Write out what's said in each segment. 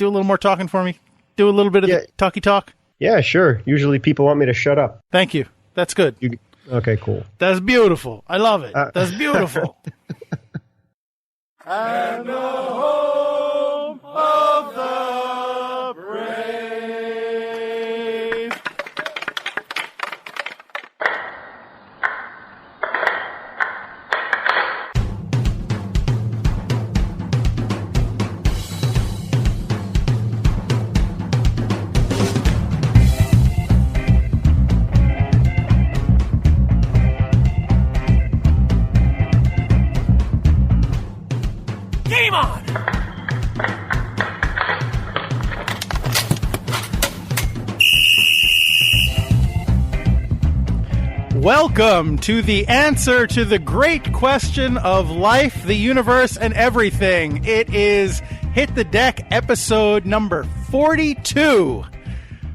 do a little more talking for me? Do a little bit of the talky talk? Yeah, sure. Usually people want me to shut up. Thank you. That's good. Okay, cool. That's beautiful. I love it. That's beautiful. And the home of the brave. Game on! Welcome to the answer to the great question of life, the universe, and everything. It is Hit the Deck episode number 42.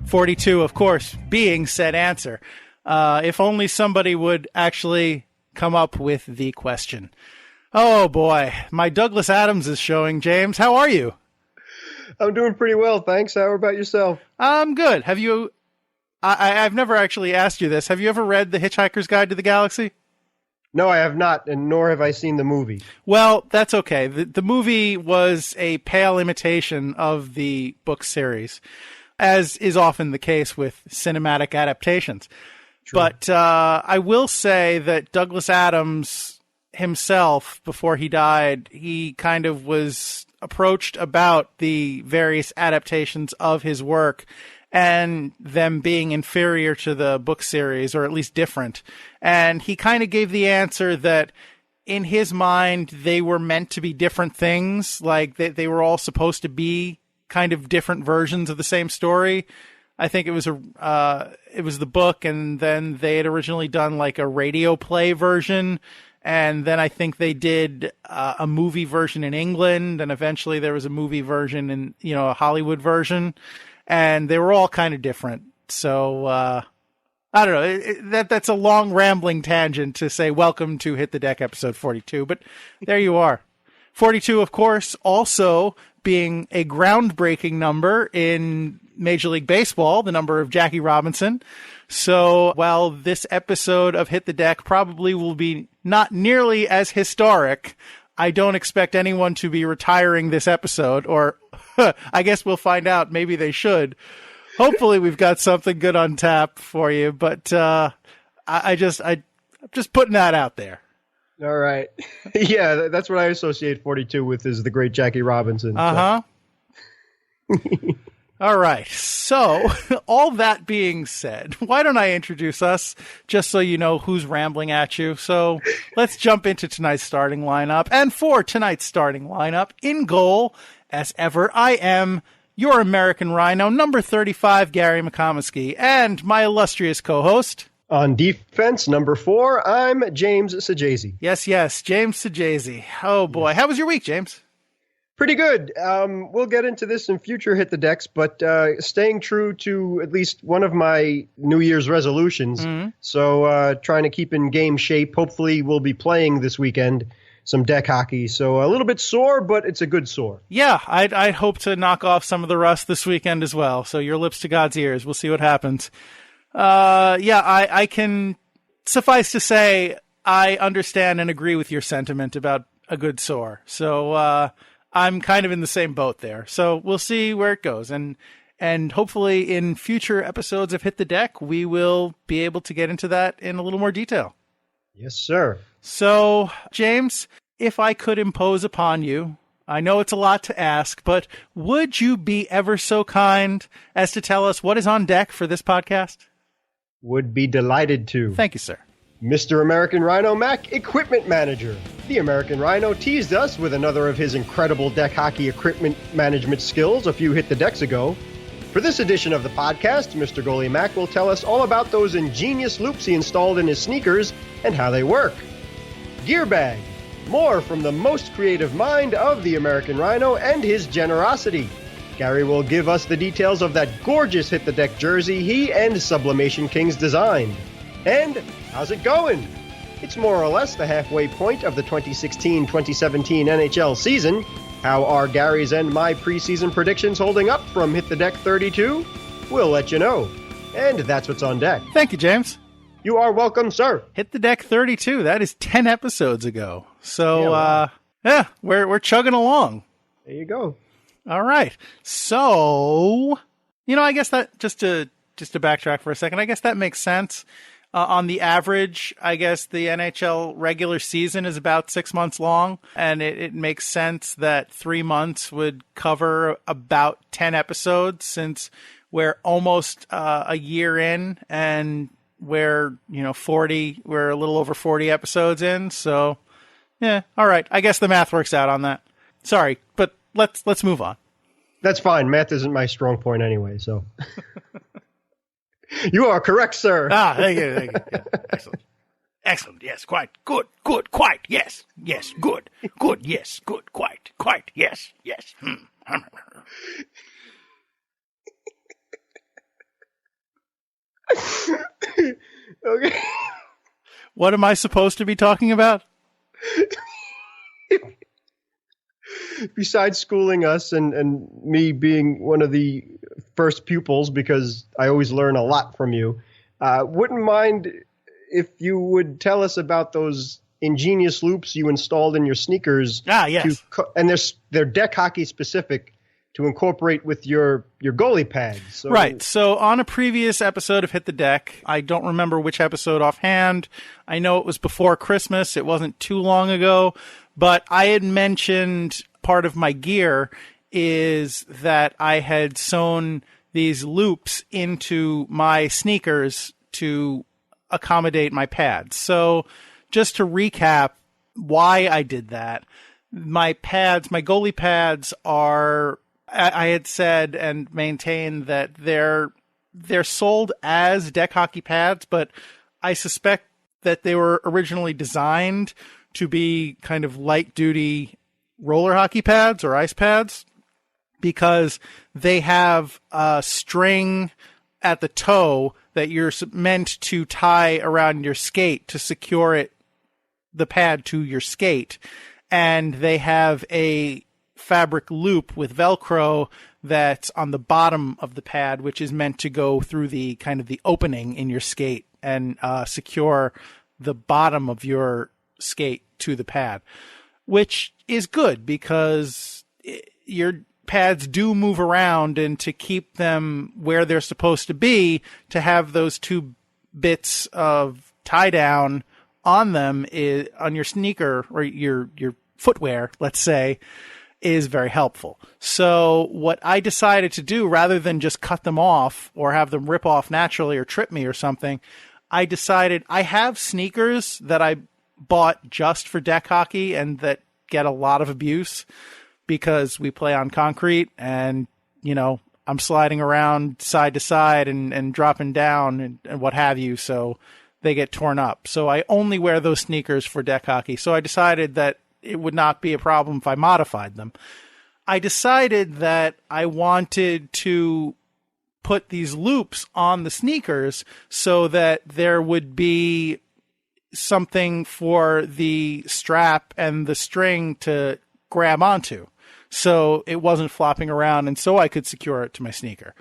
42, of course, being said answer. If only somebody would actually come up with the question. Oh, boy. My Douglas Adams is showing. James, how are you? I'm doing pretty well, thanks. How about yourself? I'm good. Have you... I've never actually asked you this. Have you ever read The Hitchhiker's Guide to the Galaxy? No, I have not, and nor have I seen the movie. Well, that's okay. The movie was a pale imitation of the book series, as is often the case with cinematic adaptations. True. But I will say that Douglas Adams himself, before he died, he kind of was approached about the various adaptations of his work and them being inferior to the book series, or at least different. And he kind of gave the answer that in his mind, they were meant to be different things. Like they were all supposed to be kind of different versions of the same story. I think it was the book, and then they had originally done like a radio play version. And then I think they did a movie version in England, and eventually there was a movie version in, a Hollywood version. And they were all kind of different. So, I don't know. That's a long rambling tangent to say welcome to Hit the Deck episode 42. But there you are. 42, of course, also being a groundbreaking number in Major League Baseball, the number of Jackie Robinson. So while this episode of Hit the Deck probably will be not nearly as historic, I don't expect anyone to be retiring this episode, or I guess we'll find out. Maybe they should. Hopefully we've got something good on tap for you, but I'm just putting that out there. All right. Yeah, that's what I associate 42 with, is the great Jackie Robinson. Uh-huh. So. All right. So, all that being said, why don't I introduce us just so you know who's rambling at you? So, let's jump into tonight's starting lineup. And for tonight's starting lineup, in goal, as ever, I am your American Rhino, number 35, Gary McComiskey, and my illustrious co-host. On defense, number 4, I'm James Sajazi. Yes, James Sajazi. Oh, boy. How was your week, James? Pretty good. We'll get into this in future Hit the Decks, but staying true to at least one of my New Year's resolutions. Mm-hmm. So trying to keep in game shape. Hopefully we'll be playing this weekend some deck hockey. So a little bit sore, but it's a good sore. Yeah, I'd hope to knock off some of the rust this weekend as well. So your lips to God's ears. We'll see what happens. I can suffice to say I understand and agree with your sentiment about a good sore. So I'm kind of in the same boat there. So we'll see where it goes. And hopefully in future episodes of Hit the Deck, we will be able to get into that in a little more detail. Yes, sir. So, James, if I could impose upon you, I know it's a lot to ask, but would you be ever so kind as to tell us what is on deck for this podcast? Would be delighted to. Thank you, sir. Mr. American Rhino Mac, Equipment Manager. The American Rhino teased us with another of his incredible deck hockey equipment management skills a few Hit the Decks ago. For this edition of the podcast, Mr. Goalie Mac will tell us all about those ingenious loops he installed in his sneakers and how they work. Gear Bag. More from the most creative mind of the American Rhino and his generosity. Gary will give us the details of that gorgeous Hit the Deck jersey he and Sublimation Kings designed. And how's it going? It's more or less the halfway point of the 2016-2017 NHL season, How are Gary's and my preseason predictions holding up from Hit the Deck 32? We'll let you know. And that's what's on deck. Thank you, James. You are welcome, sir. Hit the Deck 32. That is 10 episodes ago. So, yeah, we're chugging along. There you go. All right. So, I guess that just to backtrack for a second, I guess that makes sense. On the average, I guess the NHL regular season is about 6 months long, and it makes sense that 3 months would cover about 10 episodes, since we're almost a year in, and we're a little over 40 episodes in. So, yeah, all right. I guess the math works out on that. Sorry, but let's move on. That's fine. Math isn't my strong point anyway, so. You are correct, sir. Thank you. Yeah, excellent. Excellent. Yes, quite. Good. Quite. Yes. Good. Yes. Good. Quite. Yes. Okay. What am I supposed to be talking about? Besides schooling us and me being one of the first pupils, because I always learn a lot from you, wouldn't mind if you would tell us about those ingenious loops you installed in your sneakers. Yes. And they're deck hockey specific, to incorporate with your goalie pads. So. Right. So on a previous episode of Hit the Deck, I don't remember which episode offhand. I know it was before Christmas. It wasn't too long ago. But I had mentioned part of my gear is that I had sewn these loops into my sneakers to accommodate my pads. So just to recap why I did that, my goalie pads are, I had said and maintained that they're sold as deck hockey pads, but I suspect that they were originally designed to be kind of light duty roller hockey pads or ice pads, because they have a string at the toe that you're meant to tie around your skate to secure the pad to your skate. And they have a fabric loop with Velcro that's on the bottom of the pad, which is meant to go through the kind of the opening in your skate and secure the bottom of your skate to the pad, which is good because your pads do move around, and to keep them where they're supposed to be, to have those two bits of tie down on them on your sneaker or your footwear, let's say, is very helpful. So what I decided to do, rather than just cut them off or have them rip off naturally or trip me or something, I decided I have sneakers that I bought just for deck hockey and that get a lot of abuse because we play on concrete, and I'm sliding around side to side and dropping down and what have you, so they get torn up. So I only wear those sneakers for deck hockey. So I decided that it would not be a problem if I modified them. I decided that I wanted to put these loops on the sneakers so that there would be something for the strap and the string to grab onto, so it wasn't flopping around, and so I could secure it to my sneaker.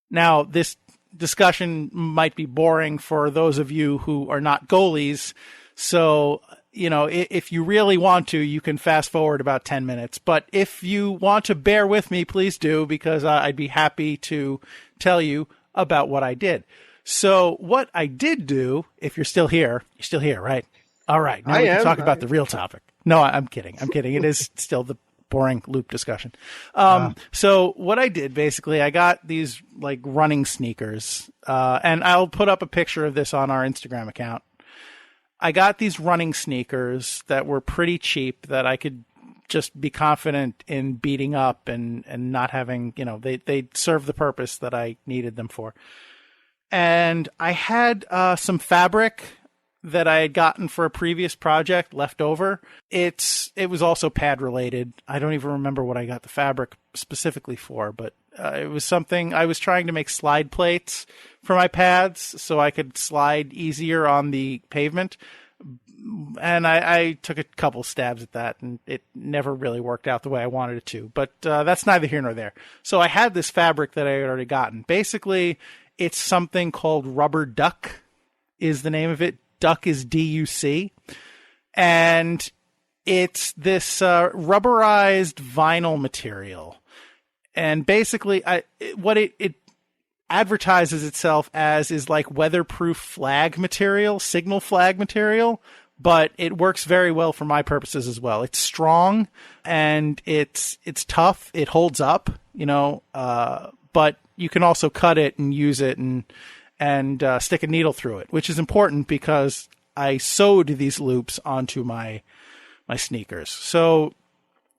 Now, this discussion might be boring for those of you who are not goalies, so if you really want to, you can fast forward about 10 minutes. But if you want to bear with me, please do, because I'd be happy to tell you about what I did. So what I did do, if you're still here, right? All right. Now we can talk about the real topic. No, I'm kidding. It is still the boring loop discussion. So what I did, basically, I got these like running sneakers, and I'll put up a picture of this on our Instagram account. I got these running sneakers that were pretty cheap, that I could just be confident in beating up and not having, they serve the purpose that I needed them for. And I had some fabric that I had gotten for a previous project left over. It was also pad related. I don't even remember what I got the fabric specifically for, but it was something I was trying to make slide plates for my pads so I could slide easier on the pavement. and I took a couple stabs at that, and it never really worked out the way I wanted it to. But that's neither here nor there. So I had this fabric that I had already gotten. Basically, it's something called rubber duck is the name of it. Duck is DUC. And it's this rubberized vinyl material. And basically, what it advertises itself as is like weatherproof flag material, signal flag material, but it works very well for my purposes as well. It's strong and it's tough. It holds up, but you can also cut it and use it and stick a needle through it, which is important because I sewed these loops onto my sneakers. So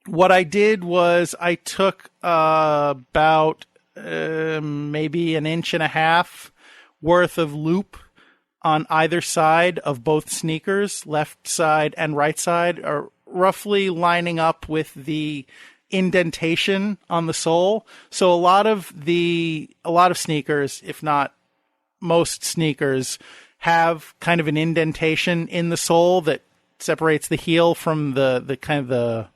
what I did was I took about maybe 1.5 inches worth of loop on either side of both sneakers, left side and right side, are roughly lining up with the indentation on the sole. So a lot of sneakers, if not most sneakers, have kind of an indentation in the sole that separates the heel from the kind of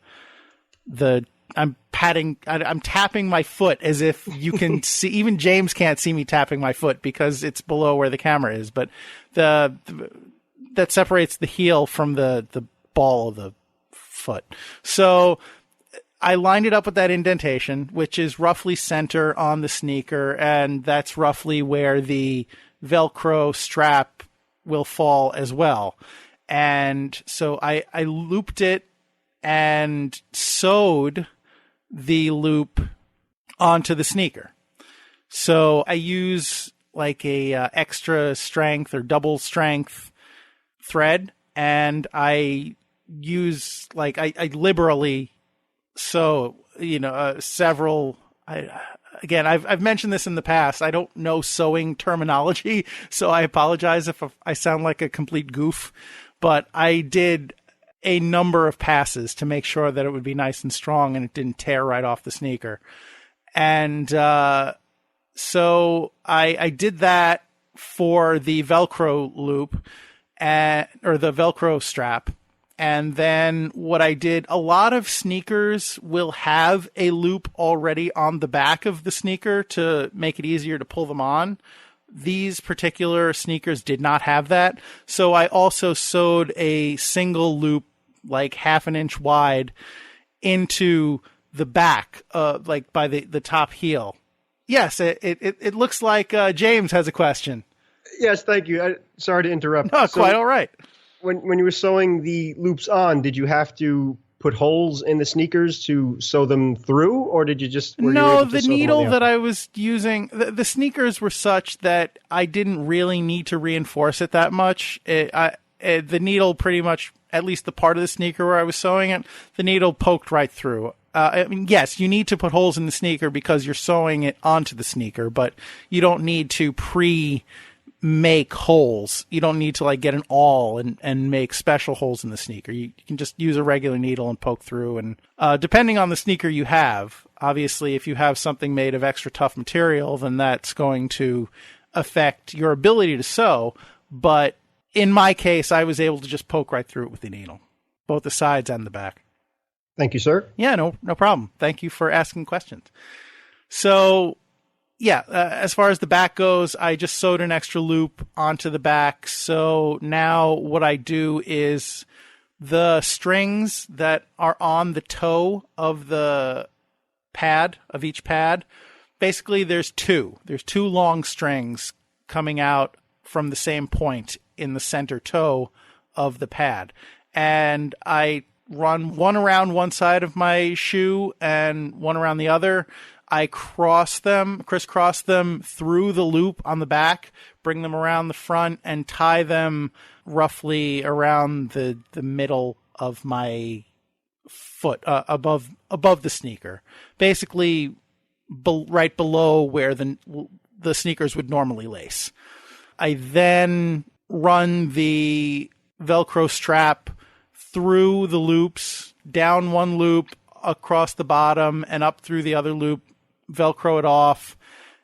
the I'm tapping my foot as if you can see. Even James can't see me tapping my foot because it's below where the camera is. But that separates the heel from the ball of the foot. So I lined it up with that indentation, which is roughly center on the sneaker, and that's roughly where the Velcro strap will fall as well. And so I looped it and sewed the loop onto the sneaker. So I use like a extra strength or double strength thread, and I use I liberally sew several. I've mentioned this in the past. I don't know sewing terminology, so I apologize if I sound like a complete goof, but I did a number of passes to make sure that it would be nice and strong and it didn't tear right off the sneaker. And so I did that for the Velcro loop or the Velcro strap. And then what I did, a lot of sneakers will have a loop already on the back of the sneaker to make it easier to pull them on. These particular sneakers did not have that. So I also sewed a single loop, like 1/2 inch wide, into the back, by the top heel. Yes, it looks like James has a question. Yes, thank you. Sorry to interrupt. No, quite all right. When you were sewing the loops on, did you have to put holes in the sneakers to sew them through, or did you just... No, the needle that I was using, the sneakers were such that I didn't really need to reinforce it that much. The needle pretty much, at least the part of the sneaker where I was sewing it, the needle poked right through. Yes, you need to put holes in the sneaker because you're sewing it onto the sneaker, but you don't need to make holes. You don't need to get an awl and make special holes in the sneaker. You can just use a regular needle and poke through. And depending on the sneaker you have, obviously if you have something made of extra tough material, then that's going to affect your ability to sew. But in my case, I was able to just poke right through it with the needle, both the sides and the back. Thank you, sir. Yeah, no problem. Thank you for asking questions. So yeah, as far as the back goes, I just sewed an extra loop onto the back. So now what I do is the strings that are on the toe of the pad, of each pad, basically there's two. There's two long strings coming out from the same point in the center toe of the pad. And I run one around one side of my shoe and one around the other. I crisscross them through the loop on the back, bring them around the front, and tie them roughly around the middle of my foot, above the sneaker, basically right below where the sneakers would normally lace. I then run the Velcro strap through the loops, down one loop, across the bottom, and up through the other loop, Velcro it off,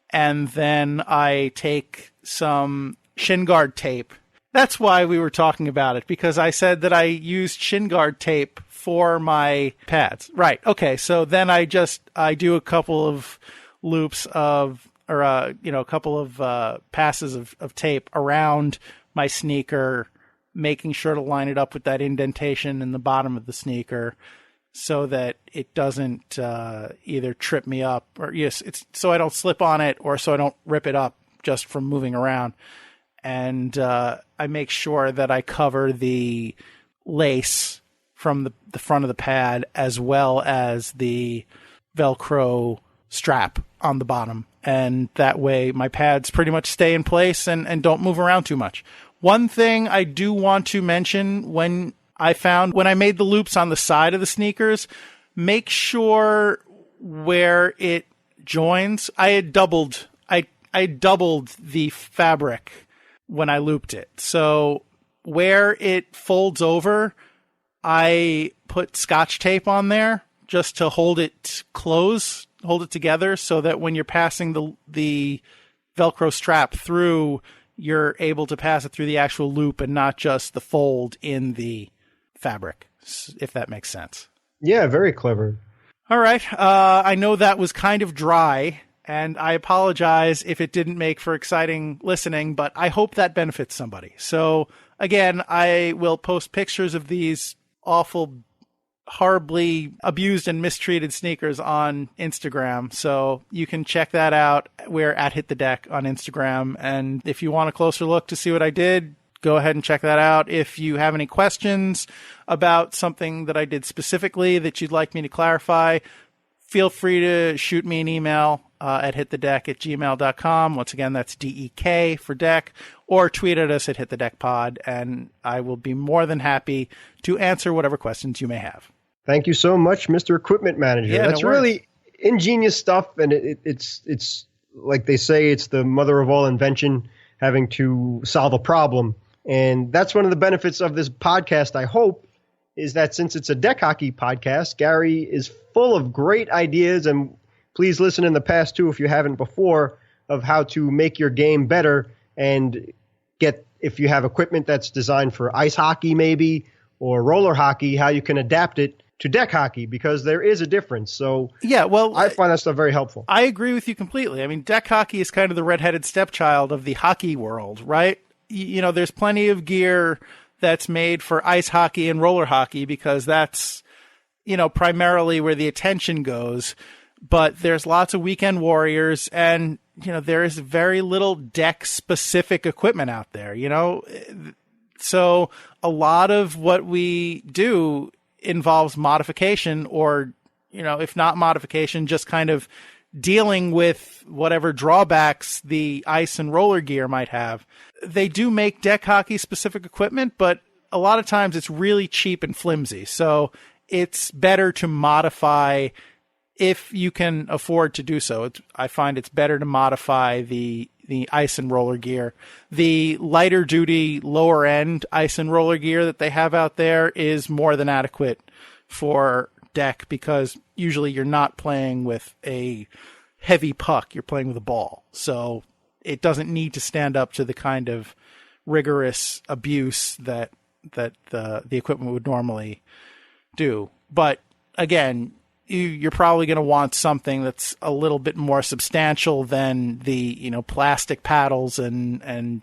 and then I take some shin guard tape That's why we were talking about it, because I said that I used shin guard tape for my pads. Right. Okay. So then I do a couple of loops or a couple of passes of tape around my sneaker, making sure to line it up with that indentation in the bottom of the sneaker so that it doesn't either trip me up or it's so I don't slip on it or so I don't rip it up just from moving around. And I make sure that I cover the lace from the front of the pad as well as the Velcro strap on the bottom. And that way my pads pretty much stay in place and don't move around too much. One thing I do want to mention, when I made the loops on the side of the sneakers, make sure where it joins. I doubled the fabric when I looped it. So where it folds over, I put Scotch tape on there just to hold it together so that when you're passing the Velcro strap through, you're able to pass it through the actual loop and not just the fold in the fabric, if that makes sense. Yeah, very clever. All right. I know that was kind of dry, and I apologize if it didn't make for exciting listening, but I hope that benefits somebody. So again, I will post pictures of these awful, horribly abused and mistreated sneakers on Instagram. So you can check that out. We're at HIT the DEK on Instagram. And if you want a closer look to see what I did, go ahead and check that out. If you have any questions about something that I did specifically that you'd like me to clarify, feel free to shoot me an email at hitthedek@gmail.com. Once again, that's DEK for deck, or tweet at us at HitTheDeckPod, and I will be more than happy to answer whatever questions you may have. Thank you so much, Mr. Equipment Manager. Yeah, that's no worries. really ingenious stuff, and it's like they say, it's the mother of all invention, having to solve a problem. And that's one of the benefits of this podcast, I hope, is that since it's a deck hockey podcast, Gary is full of great ideas, and please listen in the past, too, if you haven't before, of how to make your game better and get, if you have equipment that's designed for ice hockey maybe or roller hockey, how you can adapt it to deck hockey, because there is a difference. So yeah, well, I find that stuff very helpful. I agree with you completely. I mean, deck hockey is kind of the redheaded stepchild of the hockey world, right? You know, there's plenty of gear that's made for ice hockey and roller hockey because that's, you know, primarily where the attention goes. But there's lots of weekend warriors, and, you know, there is very little deck specific equipment out there, you know? So a lot of what we do involves modification, or, you know, if not modification, just kind of dealing with whatever drawbacks the ice and roller gear might have. They do make deck hockey specific equipment, but a lot of times it's really cheap and flimsy. So it's better to modify if you can afford to do so. I find it's better to modify the ice and roller gear. The lighter duty, lower end ice and roller gear that they have out there is more than adequate for deck, because usually you're not playing with a heavy puck, you're playing with a ball. So it doesn't need to stand up to the kind of rigorous abuse that the equipment would normally do. But again, you're probably going to want something that's a little bit more substantial than the, you know, plastic paddles and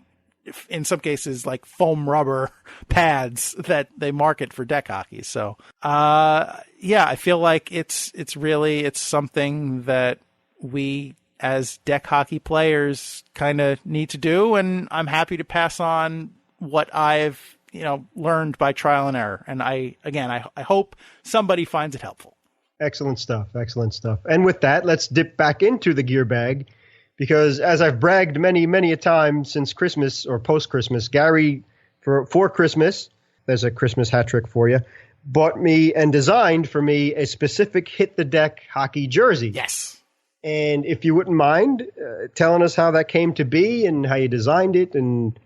in some cases like foam rubber pads that they market for deck hockey. So, yeah, I feel like it's something that we as deck hockey players kind of need to do. And I'm happy to pass on what I've, you know, learned by trial and error. And I hope somebody finds it helpful. Excellent stuff. Excellent stuff. And with that, let's dip back into the gear bag, because as I've bragged many, many a time since Christmas or post-Christmas, Gary, for Christmas, there's a Christmas hat trick for you, bought me and designed for me a specific Hit the Deck hockey jersey. Yes. And if you wouldn't mind telling us how that came to be and how you designed it and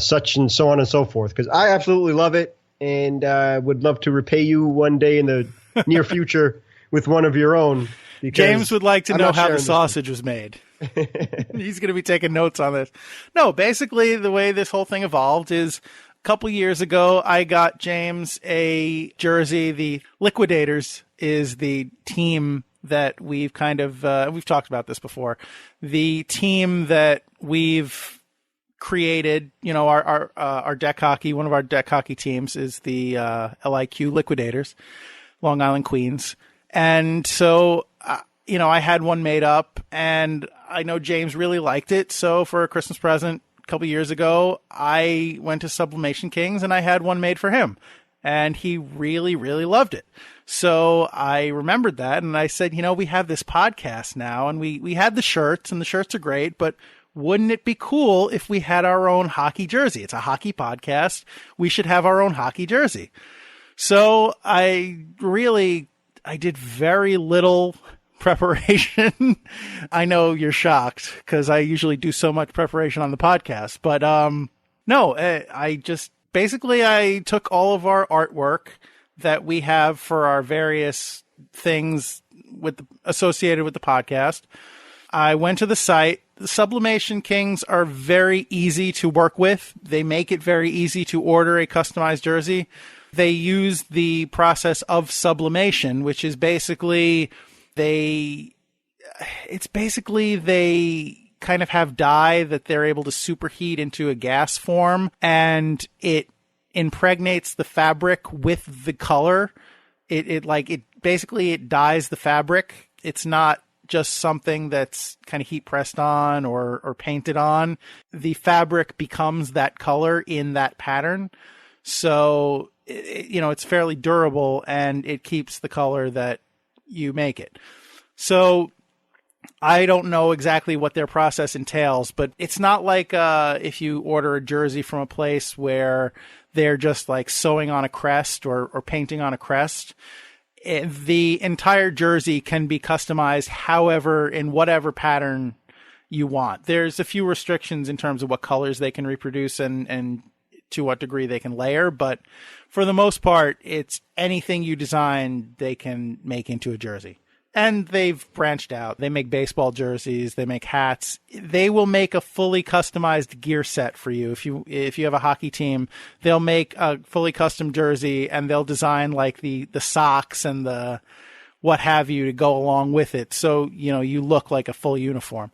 such and so on and so forth, because I absolutely love it, and would love to repay you one day in the near future with one of your own. because James would like to I'm know not how sharing the this sausage was made. He's going to be taking notes on this. No, basically the way this whole thing evolved is a couple years ago, I got James a jersey. The Liquidators is the team that we've kind of, we've talked about this before. The team that we've created, you know, our deck hockey, one of our deck hockey teams is the LIQ Liquidators, Long Island Queens. And so, you know, I had one made up, and I know James really liked it. So for a Christmas present a couple years ago, I went to Sublimation Kings and I had one made for him. And he really, really loved it. So I remembered that, and I said, you know, we have this podcast now, and we had the shirts, and the shirts are great, but wouldn't it be cool if we had our own hockey jersey? It's a hockey podcast. We should have our own hockey jersey. So I did very little preparation. I know you're shocked because I usually do so much preparation on the podcast, but no, I just basically I took all of our artwork that we have for our various things associated with the podcast. I went to the site. The Sublimation Kings are very easy to work with. They make it very easy to order a customized jersey. They use the process of sublimation, which is basically they kind of have dye that they're able to superheat into a gas form, and it impregnates the fabric with the color. It basically dyes the fabric. It's not just something that's kind of heat pressed on or painted on. The fabric becomes that color in that pattern. So, you know, it's fairly durable, and it keeps the color that you make it. So I don't know exactly what their process entails, but it's not like if you order a jersey from a place where they're just like sewing on a crest or painting on a crest. The entire jersey can be customized however, in whatever pattern you want. There's a few restrictions in terms of what colors they can reproduce and to what degree they can layer, but for the most part, it's anything you design, they can make into a jersey. And they've branched out. They make baseball jerseys. They make hats. They will make a fully customized gear set for you. If you have a hockey team, they'll make a fully custom jersey, and they'll design like the socks and the what have you to go along with it. So, you know, you look like a full uniform.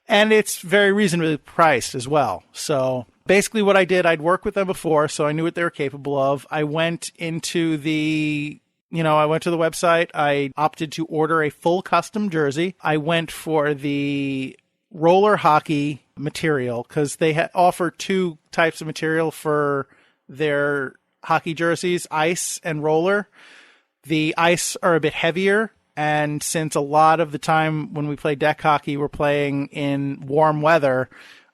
And it's very reasonably priced as well. So basically what I did, I'd worked with them before, so I knew what they were capable of. I went to the website. I opted to order a full custom jersey. I went for the roller hockey material because they offer two types of material for their hockey jerseys, ice and roller. The ice are a bit heavier, and since a lot of the time when we play deck hockey, we're playing in warm weather,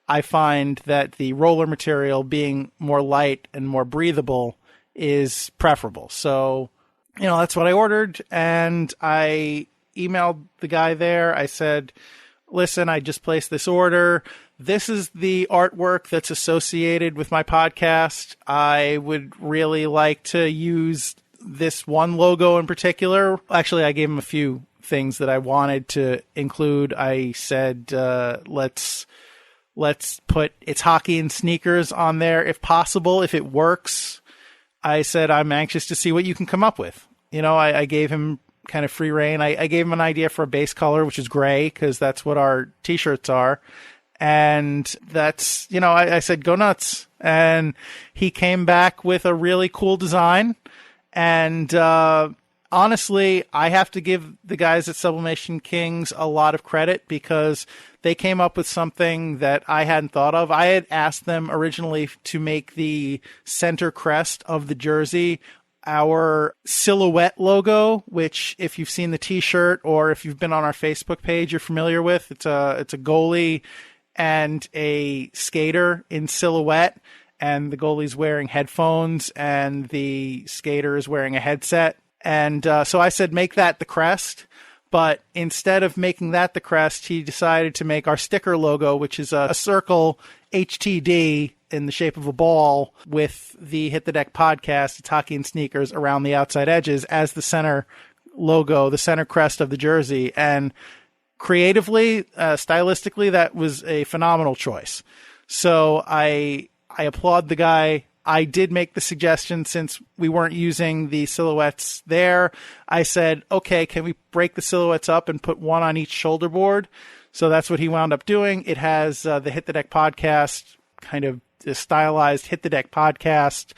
I find that the roller material being more light and more breathable is preferable. So, you know, that's what I ordered, and I emailed the guy there. I said, listen, I just placed this order. This is the artwork that's associated with my podcast. I would really like to use this one logo in particular. Actually, I gave him a few things that I wanted to include. I said, let's put It's Hockey and Sneakers on there if possible, if it works. I said, I'm anxious to see what you can come up with. You know, I gave him kind of free reign. I gave him an idea for a base color, which is gray, because that's what our t-shirts are. And that's, you know, I said, go nuts. And he came back with a really cool design. And honestly, I have to give the guys at Sublimation Kings a lot of credit because they came up with something that I hadn't thought of. I had asked them originally to make the center crest of the jersey our silhouette logo, which if you've seen the t-shirt or if you've been on our Facebook page, you're familiar with. It's a goalie and a skater in silhouette, and the goalie's wearing headphones and the skater is wearing a headset. And so I said, make that the crest. But instead of making that the crest, he decided to make our sticker logo, which is a circle HTD in the shape of a ball with the Hit the Deck podcast, It's Hockey and Sneakers, around the outside edges as the center logo, the center crest of the jersey. And creatively, stylistically, that was a phenomenal choice. So I applaud the guy. I did make the suggestion, since we weren't using the silhouettes there. I said, okay, can we break the silhouettes up and put one on each shoulder board? So that's what he wound up doing. It has the Hit the Deck podcast, kind of stylized Hit the Deck podcast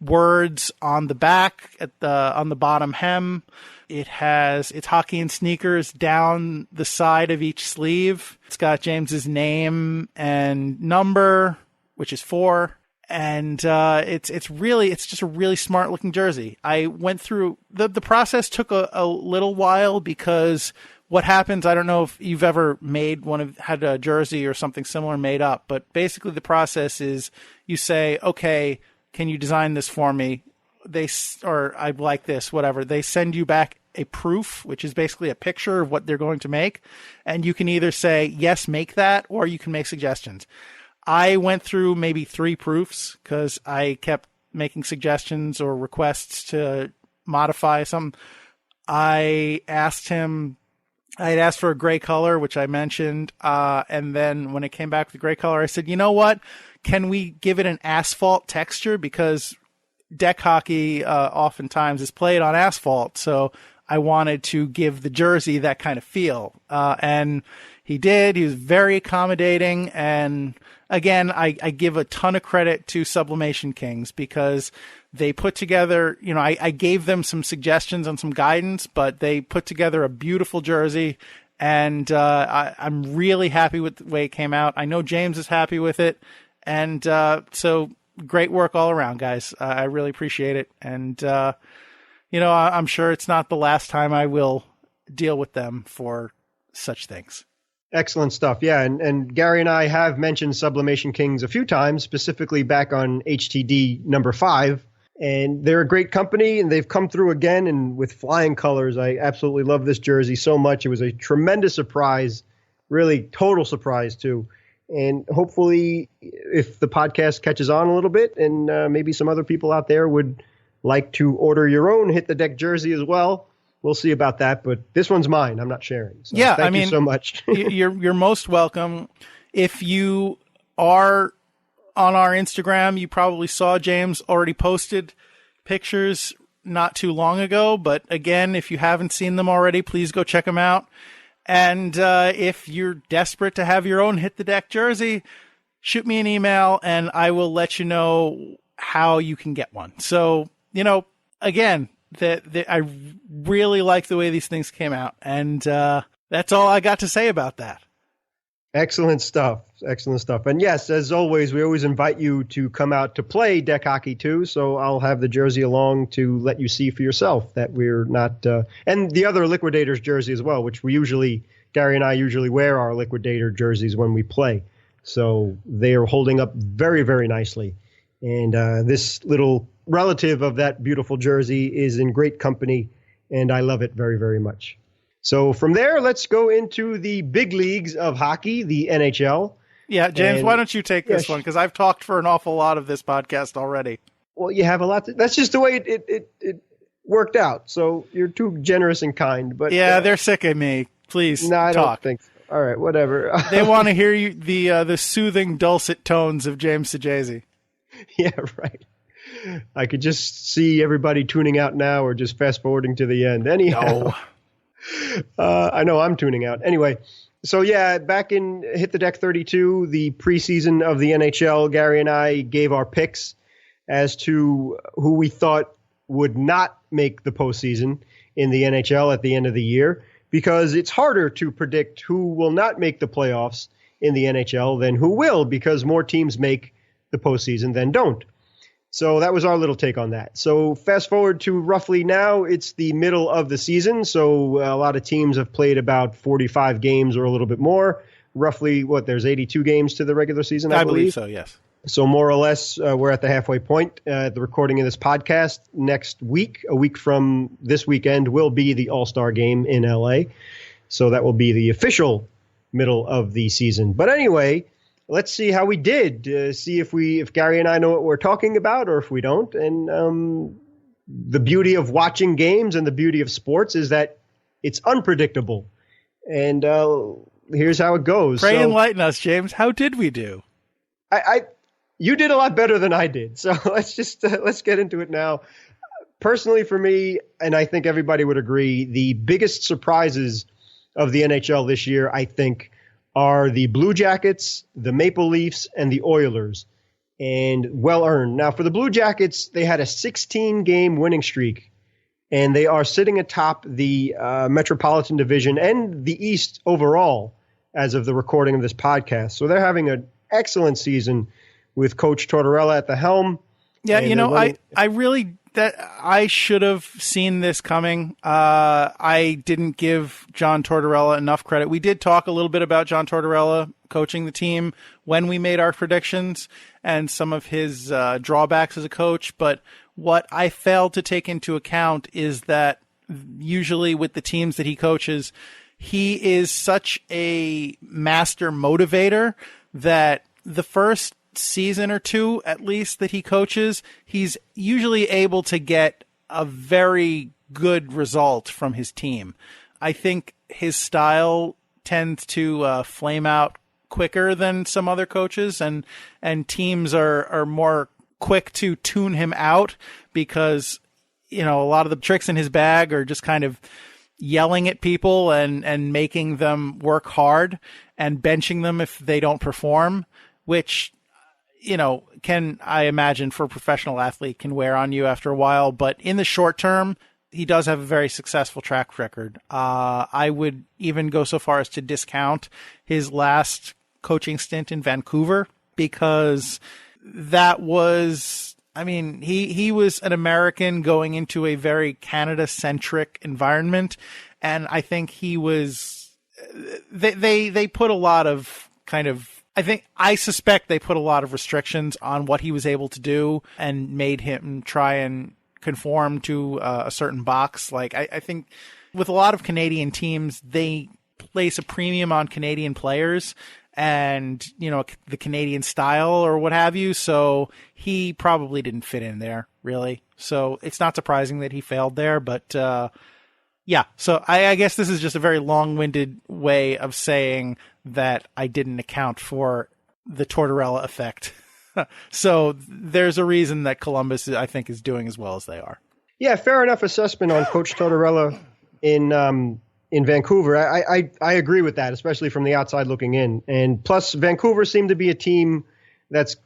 words on the back, on the bottom hem. It's hockey and sneakers down the side of each sleeve. It's got James's name and number, which is 4. And it's just a really smart looking jersey. I went through the process, took a little while, because what happens, I don't know if you've ever had a jersey or something similar made up, but basically the process is you say, okay, can you design this for me? Or I like this, whatever. They send you back a proof, which is basically a picture of what they're going to make. And you can either say, yes, make that, or you can make suggestions. I went through maybe 3 proofs because I kept making suggestions or requests to modify some. I had asked for a gray color, which I mentioned. And then when it came back with the gray color, I said, you know what? Can we give it an asphalt texture? Because deck hockey oftentimes is played on asphalt. So I wanted to give the jersey that kind of feel. And he did. He was very accommodating. And again, I give a ton of credit to Sublimation Kings, because they put together, I gave them some suggestions and some guidance, but they put together a beautiful jersey. And I'm really happy with the way it came out. I know James is happy with it. And so great work all around, guys. I really appreciate it. And, I'm sure it's not the last time I will deal with them for such things. Excellent stuff. Yeah. And Gary and I have mentioned Sublimation Kings a few times, specifically back on HTD number 5. And they're a great company, and they've come through again and with flying colors. I absolutely love this jersey so much. It was a tremendous surprise, really total surprise too. And hopefully if the podcast catches on a little bit, and maybe some other people out there would like to order your own Hit the Deck jersey as well, we'll see about that, but this one's mine. I'm not sharing. So yeah, thank you so much. You're most welcome. If you are on our Instagram, you probably saw James already posted pictures not too long ago. But again, if you haven't seen them already, please go check them out. And if you're desperate to have your own Hit the Deck jersey, shoot me an email and I will let you know how you can get one. So, again, I really like the way these things came out. And that's all I got to say about that. Excellent stuff. Excellent stuff. And yes, as always, we always invite you to come out to play deck hockey too. So I'll have the jersey along to let you see for yourself that we're not, and the other Liquidators jersey as well, which Gary and I usually wear our Liquidator jerseys when we play. So they are holding up very, very nicely. And this little relative of that beautiful jersey is in great company, and I love it very, very much. So from there, let's go into the big leagues of hockey, the NHL. Yeah, James, why don't you take this one? Because I've talked for an awful lot of this podcast already. Well, you have a lot. That's just the way it worked out. So you're too generous and kind. But yeah, they're sick of me. Please no, I talk. don't think so. All right, whatever. They want to hear you the soothing, dulcet tones of James Sajazi. Yeah, right. I could just see everybody tuning out now or just fast forwarding to the end. Anyhow. No. I know I'm tuning out. Anyway, so yeah, back in Hit the Deck 32, the preseason of the NHL, Gary and I gave our picks as to who we thought would not make the postseason in the NHL at the end of the year, because it's harder to predict who will not make the playoffs in the NHL than who will, because more teams make the postseason than don't. So that was our little take on that. So fast forward to roughly now, it's the middle of the season. So a lot of teams have played about 45 games or a little bit more. Roughly, there's 82 games to the regular season, I believe so, yes. So more or less, we're at the halfway point. The recording of this podcast next week, a week from this weekend, will be the All-Star game in LA. So that will be the official middle of the season. But anyway, let's see how we did. See if Gary and I know what we're talking about, or if we don't. And the beauty of watching games and the beauty of sports is that it's unpredictable. And here's how it goes. Pray enlighten us, James. How did we do? You did a lot better than I did. So let's get into it now. Personally, for me, and I think everybody would agree, the biggest surprises of the NHL this year, I think, are the Blue Jackets, the Maple Leafs, and the Oilers. And well earned. Now, for the Blue Jackets, they had a 16-game winning streak, and they are sitting atop the Metropolitan Division and the East overall as of the recording of this podcast. So they're having an excellent season with Coach Tortorella at the helm. Yeah, I should have seen this coming. I didn't give John Tortorella enough credit. We did talk a little bit about John Tortorella coaching the team when we made our predictions and some of his drawbacks as a coach. But what I failed to take into account is that usually with the teams that he coaches, he is such a master motivator that the first season or two, at least, that he coaches, he's usually able to get a very good result from his team. I think his style tends to flame out quicker than some other coaches, and teams are more quick to tune him out because, a lot of the tricks in his bag are just kind of yelling at people and making them work hard and benching them if they don't perform, which, can, I imagine, for a professional athlete can wear on you after a while. But in the short term, he does have a very successful track record. I would even go so far as to discount his last coaching stint in Vancouver because that was, he was an American going into a very Canada-centric environment. And I think he was, they put a lot of I suspect they put a lot of restrictions on what he was able to do and made him try and conform to a certain box. Like, I think with a lot of Canadian teams, they place a premium on Canadian players and, the Canadian style or what have you. So he probably didn't fit in there, really. So it's not surprising that he failed there, but, yeah. So I guess this is just a very long-winded way of saying that I didn't account for the Tortorella effect. So there's a reason that Columbus, I think, is doing as well as they are. Yeah, fair enough assessment on Coach Tortorella in Vancouver. I agree with that, especially from the outside looking in. And plus, Vancouver seemed to be a team that's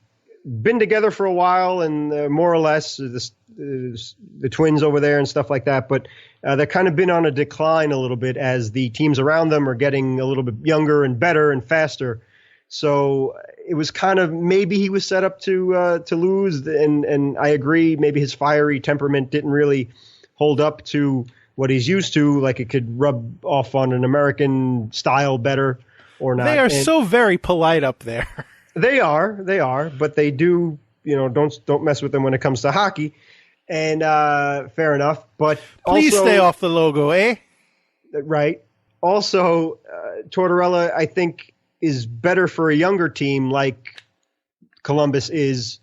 been together for a while and more or less the Twins over there and stuff like that. But they've kind of been on a decline a little bit as the teams around them are getting a little bit younger and better and faster. So it was kind of maybe he was set up to lose. And I agree, maybe his fiery temperament didn't really hold up to what he's used to, like it could rub off on an American style better or not. They are so very polite up there. They are, but they do, don't mess with them when it comes to hockey. And fair enough, but please also, stay off the logo, eh? Right. Also, Tortorella, I think, is better for a younger team like Columbus is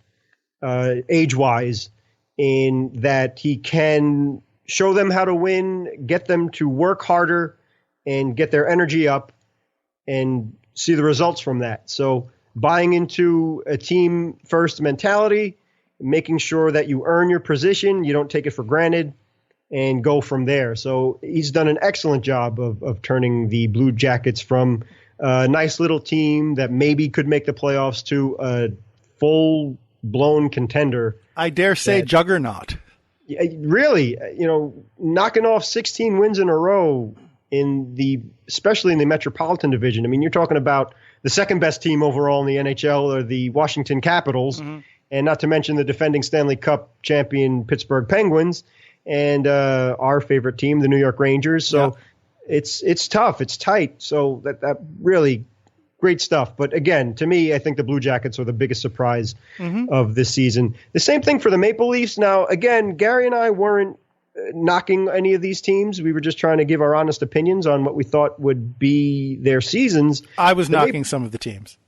age-wise, in that he can show them how to win, get them to work harder, and get their energy up, and see the results from that. So buying into a team-first mentality, making sure that you earn your position, you don't take it for granted, and go from there. So he's done an excellent job of turning the Blue Jackets from a nice little team that maybe could make the playoffs to a full-blown contender. I dare say juggernaut. Really, knocking off 16 wins in a row especially in the Metropolitan Division. I mean, you're talking about the second best team overall in the NHL are the Washington Capitals, and not to mention the defending Stanley Cup champion Pittsburgh Penguins, and our favorite team, the New York Rangers. So it's tough, it's tight. So that really great stuff. But again, to me, I think the Blue Jackets are the biggest surprise of this season. The same thing for the Maple Leafs. Now, again, Gary and I weren't knocking any of these teams. We were just trying to give our honest opinions on what we thought would be their seasons. I was knocking some of the teams.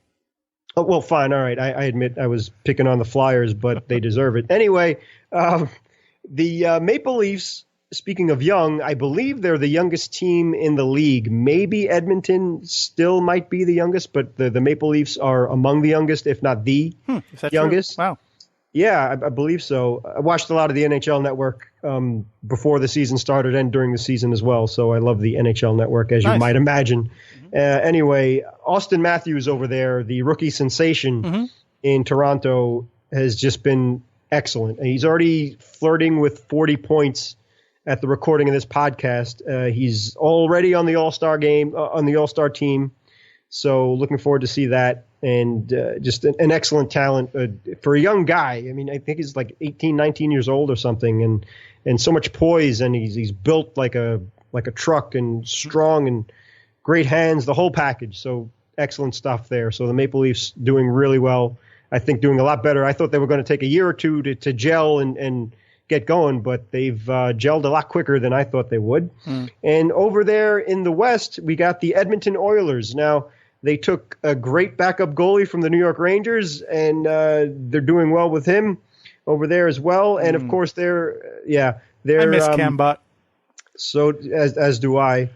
Oh, well, fine. All right. I admit I was picking on the Flyers, but they deserve it. Anyway, The Maple Leafs, speaking of young, I believe they're the youngest team in the league. Maybe Edmonton still might be the youngest, but the Maple Leafs are among the youngest, if not the Is that youngest. True? Wow. Yeah, I believe so. I watched a lot of the NHL Network before the season started and during the season as well. So I love the NHL Network, as you might imagine. Anyway, Austin Matthews over there, the rookie sensation in Toronto, has just been excellent. He's already flirting with 40 points at the recording of this podcast. He's already on the All-Star game, on the All-Star team. So looking forward to see that. And just an excellent talent for a young guy. I mean, I think he's like 18, 19 years old or something, and so much poise, and he's built like a truck, and strong, and great hands, the whole package. So excellent stuff there. So the Maple Leafs doing really well. I think doing a lot better. I thought they were going to take a year or two to gel and get going, but they've gelled a lot quicker than I thought they would. And over there in the West, we got the Edmonton Oilers. Now, they took a great backup goalie from the New York Rangers, and they're doing well with him over there as well. And of course, they're I miss Cam Butt. So as do I.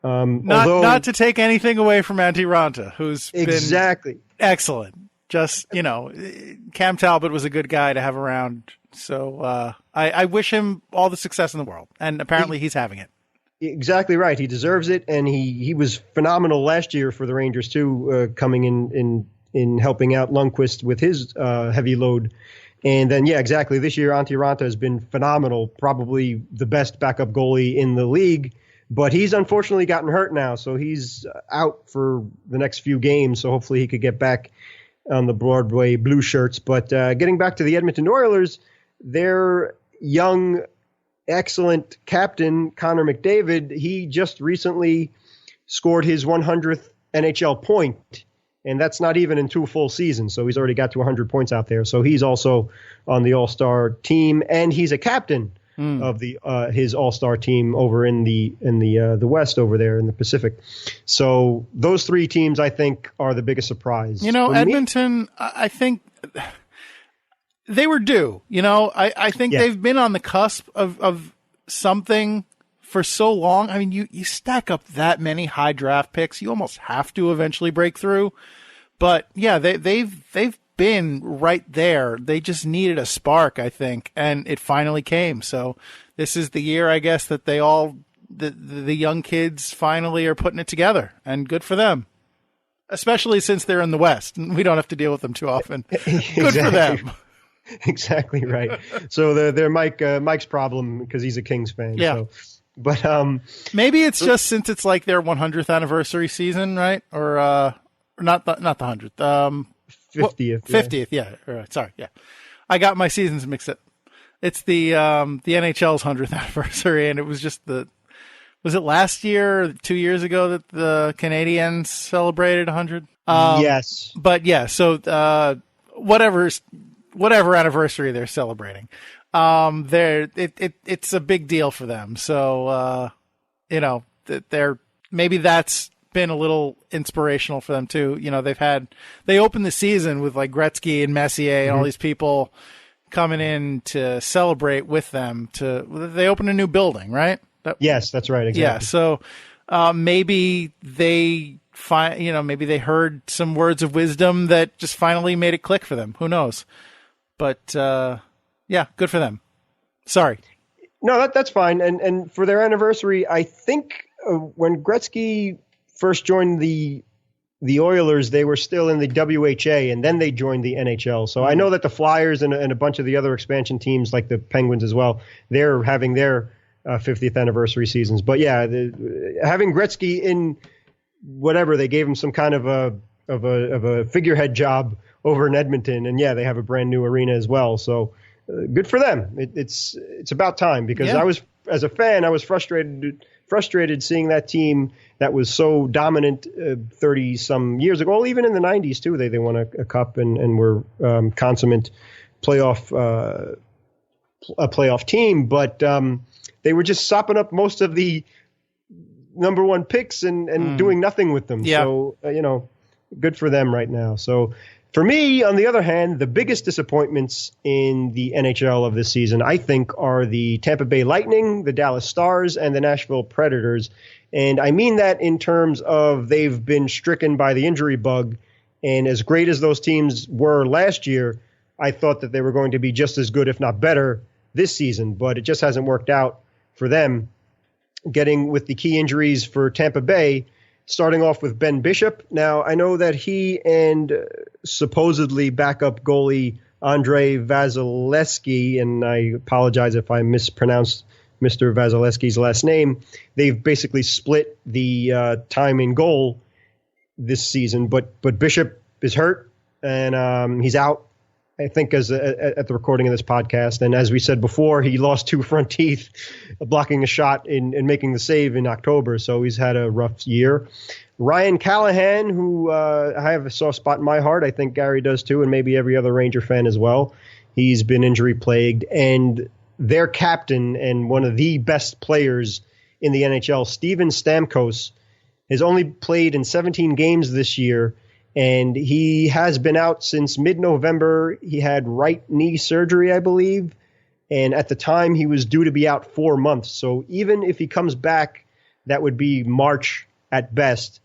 Not to take anything away from Antti Ranta, who's been excellent. Just, Cam Talbot was a good guy to have around. So I wish him all the success in the world, and apparently he's having it. Exactly right. He deserves it, and he was phenomenal last year for the Rangers too, coming in helping out Lundqvist with his heavy load. And then, exactly. This year, Antti Ranta has been phenomenal, probably the best backup goalie in the league. But he's unfortunately gotten hurt now, so he's out for the next few games. So hopefully he could get back on the Broadway Blue Shirts. But getting back to the Edmonton Oilers, their young, excellent captain, Connor McDavid, he just recently scored his 100th NHL point, and that's not even in 2 full seasons. So he's already got to 100 points out there. So he's also on the All-Star team, and he's a captain of the his All-Star team over in the West over there in the Pacific. So those 3 teams, I think, are the biggest surprise. Edmonton, I think they were due. I think they've been on the cusp of something for so long. I mean, you stack up that many high draft picks, you almost have to eventually break through. But yeah, they've been right there. They just needed a spark, I think, and it finally came. So this is the year, I guess, that they all the young kids finally are putting it together, and good for them. Especially since they're in the West and we don't have to deal with them too often. Good for them. Exactly right. So they're Mike's problem because he's a Kings fan. Yeah. So. But maybe it's just since it's like their 100th anniversary season, right? Or not the 100th. 50th. 50th. Yeah. Right. Sorry. Yeah. I got my seasons mixed up. It's the NHL's 100th anniversary, and it was just was it last year, 2 years ago, that the Canadiens celebrated 100? Yes. But yeah, so whatever anniversary they're celebrating, it's a big deal for them. So maybe that's been a little inspirational for them too. They opened the season with like Gretzky and Messier and all these people coming in to celebrate with them. They opened a new building, right? Yes, that's right. Exactly. Yeah. So maybe they maybe they heard some words of wisdom that just finally made it click for them. Who knows? But good for them. Sorry. No, that's fine. And for their anniversary, I think when Gretzky first joined the Oilers, they were still in the WHA, and then they joined the NHL. So I know that the Flyers and a bunch of the other expansion teams, like the Penguins as well, they're having their 50th anniversary seasons. But yeah, having Gretzky in whatever, they gave him some kind of a figurehead job over in Edmonton, and yeah, they have a brand new arena as well. So good for them. It's about time, because I was, as a fan, I was frustrated seeing that team that was so dominant 30 some years ago. Well, even in the 90s too, they won a cup and were consummate playoff team, but they were just sopping up most of the number one picks and doing nothing with them. Yeah. So good for them right now. So For me, on the other hand, the biggest disappointments in the NHL of this season, I think, are the Tampa Bay Lightning, the Dallas Stars, and the Nashville Predators. And I mean that in terms of they've been stricken by the injury bug. And as great as those teams were last year, I thought that they were going to be just as good, if not better, this season. But it just hasn't worked out for them. Getting with the key injuries for Tampa Bay, starting off with Ben Bishop. Now, I know that he and supposedly backup goalie Andrei Vasilevsky, and I apologize if I mispronounced Mr. Vasilevsky's last name, they've basically split the time in goal this season. But Bishop is hurt, and he's out, I think, at the recording of this podcast. And as we said before, he lost 2 front teeth blocking a shot and making the save in October. So he's had a rough year. Ryan Callahan, who I have a soft spot in my heart. I think Gary does too, and maybe every other Ranger fan as well. He's been injury plagued. And their captain and one of the best players in the NHL, Steven Stamkos, has only played in 17 games this year. And he has been out since mid-November. He had right knee surgery, I believe. And at the time, he was due to be out 4 months. So even if he comes back, that would be March at best.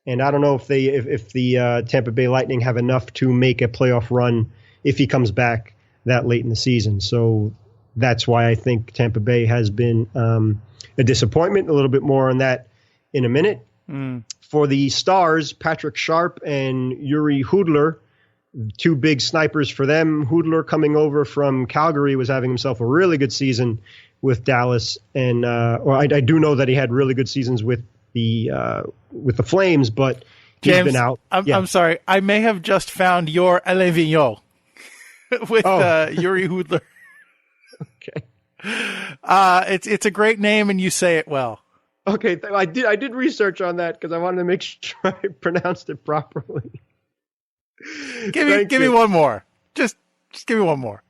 And I don't know if the Tampa Bay Lightning have enough to make a playoff run if he comes back that late in the season. So that's why I think Tampa Bay has been a disappointment. A little bit more on that in a minute. For the Stars, Patrick Sharp and Yuri Hudler, 2 big snipers for them. Hudler, coming over from Calgary, was having himself a really good season with Dallas, and I do know that he had really good seasons with the Flames, but he's been out. I'm sorry, I may have just found your Alain Vigneault with Yuri Hudler. Okay, it's a great name, and you say it well. Okay, I did research on that because I wanted to make sure I pronounced it properly. Give me one more. Just give me one more.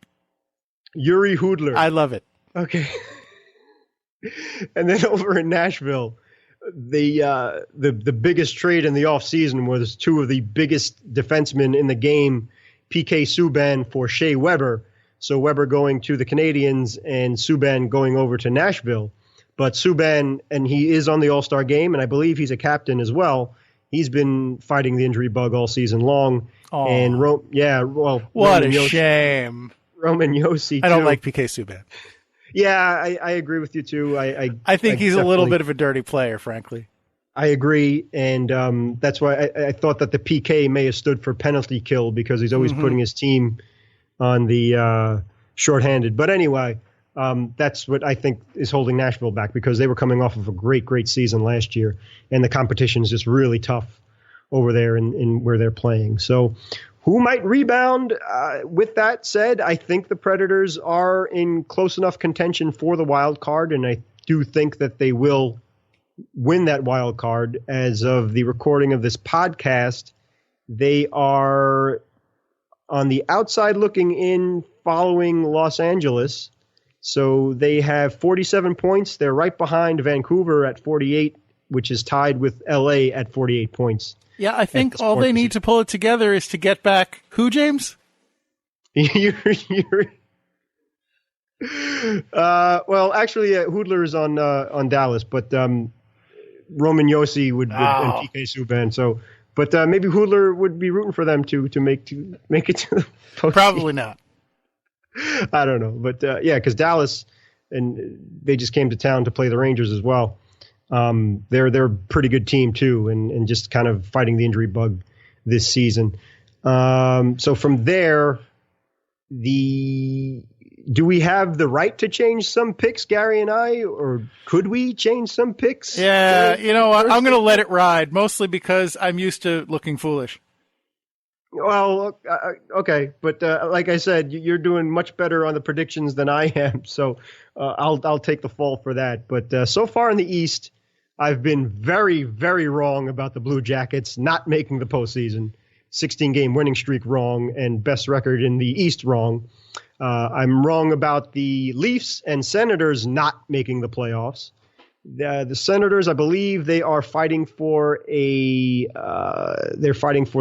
Yuri Hudler. I love it. Okay. And then over in Nashville, the biggest trade in the offseason was 2 of the biggest defensemen in the game, PK Subban for Shea Weber. So Weber going to the Canadiens and Subban going over to Nashville. But Subban, and he is on the All-Star game, and I believe he's a captain as well. He's been fighting the injury bug all season long. Oh. And what Roman a shame. Roman Josi, I don't like PK Subban. Yeah, I agree with you too. I think he's a little bit of a dirty player, frankly. I agree, and that's why I thought that the PK may have stood for penalty kill because he's always putting his team on the shorthanded. But anyway. That's what I think is holding Nashville back because they were coming off of a great season last year, and the competition is just really tough over there in where they're playing. So who might rebound? With that said, I think the Predators are in close enough contention for the wild card, and I do think that they will win that wild card. As of the recording of this podcast, they are on the outside looking in following Los Angeles. So they have 47 points. They're right behind Vancouver at 48, which is tied with LA at 48 points. Yeah, I think all they need to pull it together is to get back who, James? Well, actually, Hudler is on Dallas, but Roman Josi and PK Subban. So, but maybe Hudler would be rooting for them to make it to the postseason. Probably not. I don't know, but because Dallas, and they just came to town to play the Rangers as well. They're a pretty good team too, and just kind of fighting the injury bug this season. So from there, do we have the right to change some picks, Gary and I, or could we change some picks? Yeah, you know what? I'm going to let it ride, mostly because I'm used to looking foolish. Well, okay, but like I said, you're doing much better on the predictions than I am, so I'll take the fall for that. But so far in the East, I've been very, very wrong about the Blue Jackets not making the postseason. 16-game winning streak wrong, and best record in the East wrong. I'm wrong about the Leafs and Senators not making the playoffs. The Senators, I believe, they are fighting for the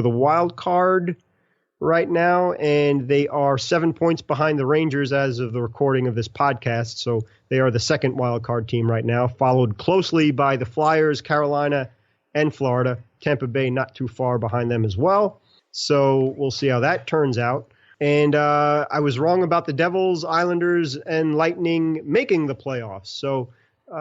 wild card right now, and they are 7 points behind the Rangers as of the recording of this podcast. So they are the second wild card team right now, followed closely by the Flyers, Carolina, and Florida. Tampa Bay not too far behind them as well. So we'll see how that turns out. And I was wrong about the Devils, Islanders, and Lightning making the playoffs. So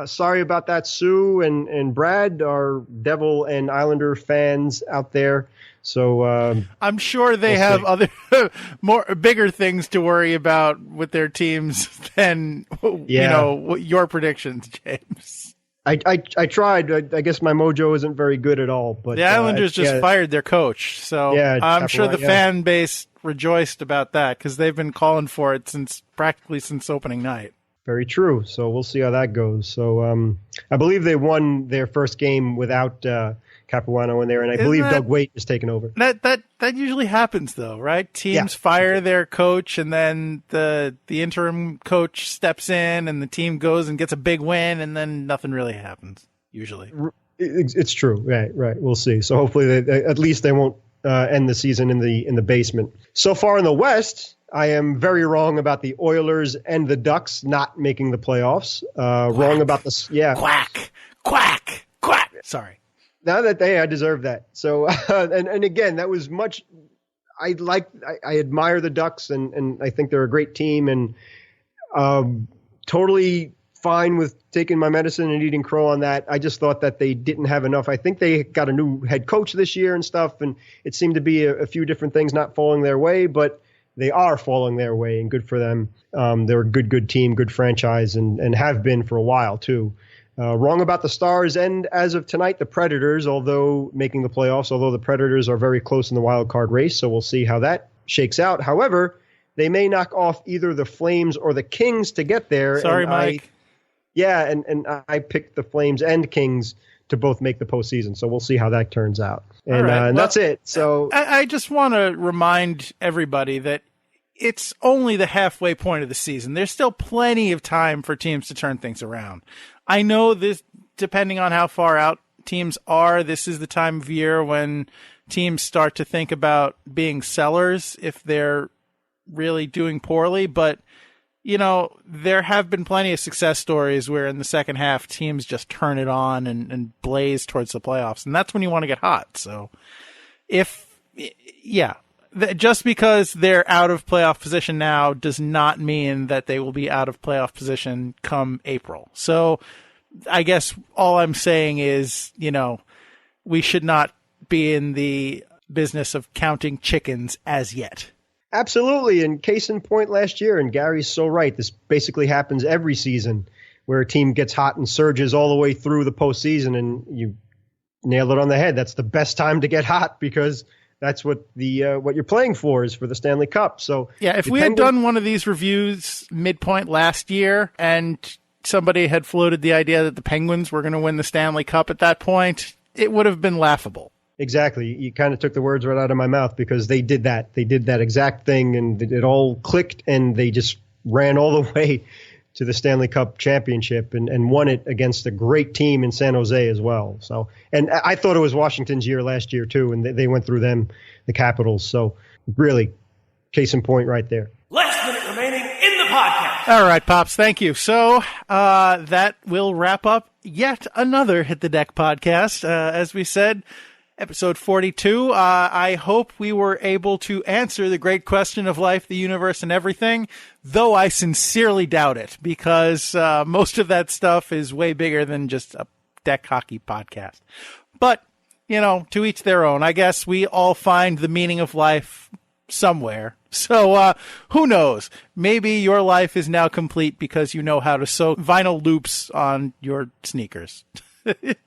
sorry about that, Sue and Brad, our Devil and Islander fans out there. So I'm sure they have other bigger things to worry about with their teams than your predictions, James. I tried. I guess my mojo isn't very good at all. But the Islanders just fired their coach, so I'm sure the fan base rejoiced about that because they've been calling for it practically since opening night. Very true. So we'll see how that goes. So I believe they won their first game without Capuano in there, and I believe Doug Waite is taking over. That usually happens, though, right? Teams fire their coach, and then the interim coach steps in, and the team goes and gets a big win, and then nothing really happens, usually. It's true. Right. We'll see. So hopefully at least they won't end the season in the basement. So far in the West, I am very wrong about the Oilers and the Ducks not making the playoffs. Wrong about this. Yeah. Quack. Sorry. Now that I deserve that. So, and again, that was much, I admire the Ducks and I think they're a great team and totally fine with taking my medicine and eating crow on that. I just thought that they didn't have enough. I think they got a new head coach this year and stuff, and it seemed to be a few different things not falling their way, but they are falling their way and good for them. They're a good team, good franchise, and have been for a while too. Wrong about the Stars and as of tonight, the Predators, although making the playoffs, although the Predators are very close in the wild card race. So we'll see how that shakes out. However, they may knock off either the Flames or the Kings to get there. Sorry, Mike. And I picked the Flames and Kings to both make the postseason. So we'll see how that turns out. And, and that's it. So I just want to remind everybody that it's only the halfway point of the season. There's still plenty of time for teams to turn things around. I know this, depending on how far out teams are, this is the time of year when teams start to think about being sellers if they're really doing poorly. But, you know, there have been plenty of success stories where in the second half teams just turn it on and blaze towards the playoffs. And that's when you want to get hot. So just because they're out of playoff position now does not mean that they will be out of playoff position come April. So I guess all I'm saying is, you know, we should not be in the business of counting chickens as yet. Absolutely. And case in point last year, and Gary's so right, this basically happens every season where a team gets hot and surges all the way through the postseason, and you nailed it on the head. That's the best time to get hot because that's what what you're playing for is for the Stanley Cup. So yeah, if we had done one of these reviews midpoint last year and somebody had floated the idea that the Penguins were going to win the Stanley Cup at that point, it would have been laughable. Exactly. You kind of took the words right out of my mouth because they did that. They did that exact thing, and it all clicked, and they just ran all the way to the Stanley Cup championship and won it against a great team in San Jose as well. So, and I thought it was Washington's year last year too, and they went through them, the Capitals. So really, case in point right there. Last minute remaining in the podcast. All right, Pops, thank you. So that will wrap up yet another Hit the Deck podcast. As we said, episode 42. I hope we were able to answer the great question of life, the universe, and everything, though I sincerely doubt it, because most of that stuff is way bigger than just a deck hockey podcast. But, you know, to each their own. I guess we all find the meaning of life somewhere. So who knows? Maybe your life is now complete because you know how to sew vinyl loops on your sneakers. It's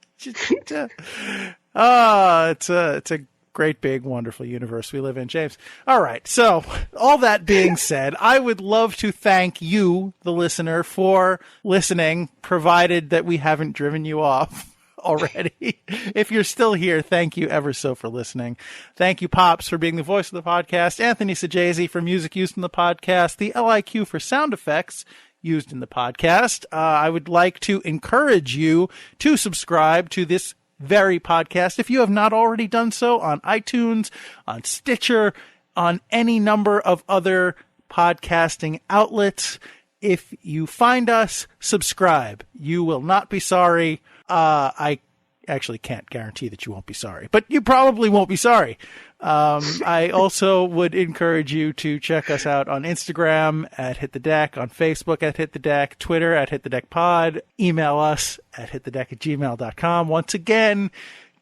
a great, big, wonderful universe we live in, James. All right. So all that being said, I would love to thank you, the listener, for listening, provided that we haven't driven you off already. If you're still here, thank you ever so for listening. Thank you, Pops, for being the voice of the podcast, Anthony Sajazi for music used in the podcast, the LIQ for sound effects used in the podcast. I would like to encourage you to subscribe to this very podcast if you have not already done so on iTunes, on Stitcher, on any number of other podcasting outlets. If you find us, subscribe. You will not be sorry. I actually can't guarantee that you won't be sorry, but you probably won't be sorry. I also would encourage you to check us out on Instagram at Hit the Deck, on Facebook at Hit the Deck, Twitter at Hit the Deck Pod, email us at hitthedeck@gmail.com. Once again,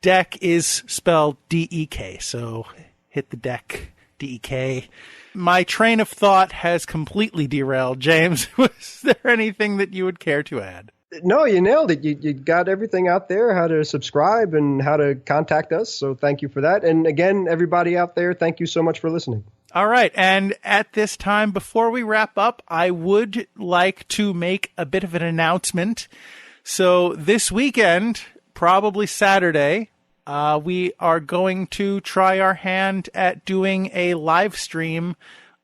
deck is spelled DEK, so Hit the Deck, DEK. My train of thought has completely derailed. James, was there anything that you would care to add? No, you nailed it. You got everything out there, how to subscribe and how to contact us. So thank you for that. And again, everybody out there, thank you so much for listening. All right. And at this time, before we wrap up, I would like to make a bit of an announcement. So this weekend, probably Saturday, we are going to try our hand at doing a live stream,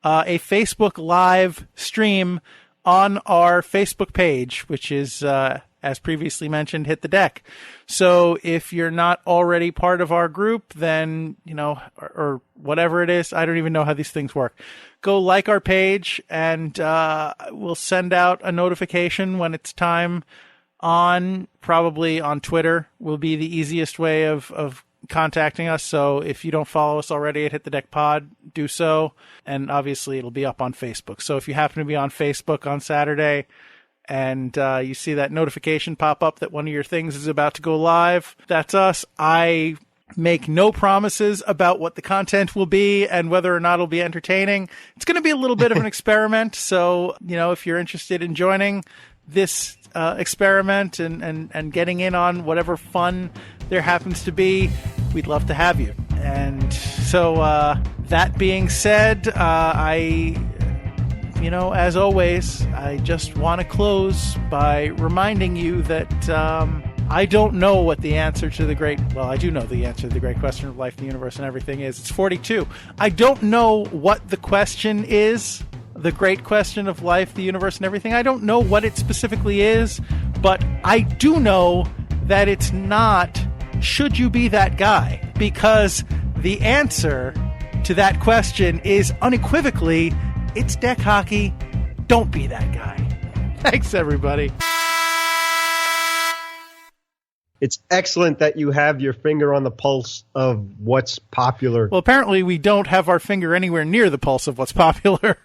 a Facebook live stream on our Facebook page, which is, as previously mentioned, Hit the Deck. So if you're not already part of our group, then, or whatever it is, I don't even know how these things work. Go like our page and we'll send out a notification when it's time probably on Twitter will be the easiest way of contacting us. So if you don't follow us already at Hit the Deck Pod, do so. And obviously it'll be up on Facebook. So if you happen to be on Facebook on Saturday and you see that notification pop up that one of your things is about to go live, that's us. I make no promises about what the content will be and whether or not it'll be entertaining. It's going to be a little bit of an experiment. So, if you're interested in joining this experiment and getting in on whatever fun there happens to be, we'd love to have you. And so that being said, as always, I just want to close by reminding you that I don't know what the answer to I do know the answer to the great question of life, the universe, and everything is. It's 42. I don't know what the question is, the great question of life, the universe, and everything. I don't know what it specifically is, but I do know that it's not, should you be that guy? Because the answer to that question is unequivocally, it's deck hockey. Don't be that guy. Thanks, everybody. It's excellent that you have your finger on the pulse of what's popular. Well, apparently we don't have our finger anywhere near the pulse of what's popular.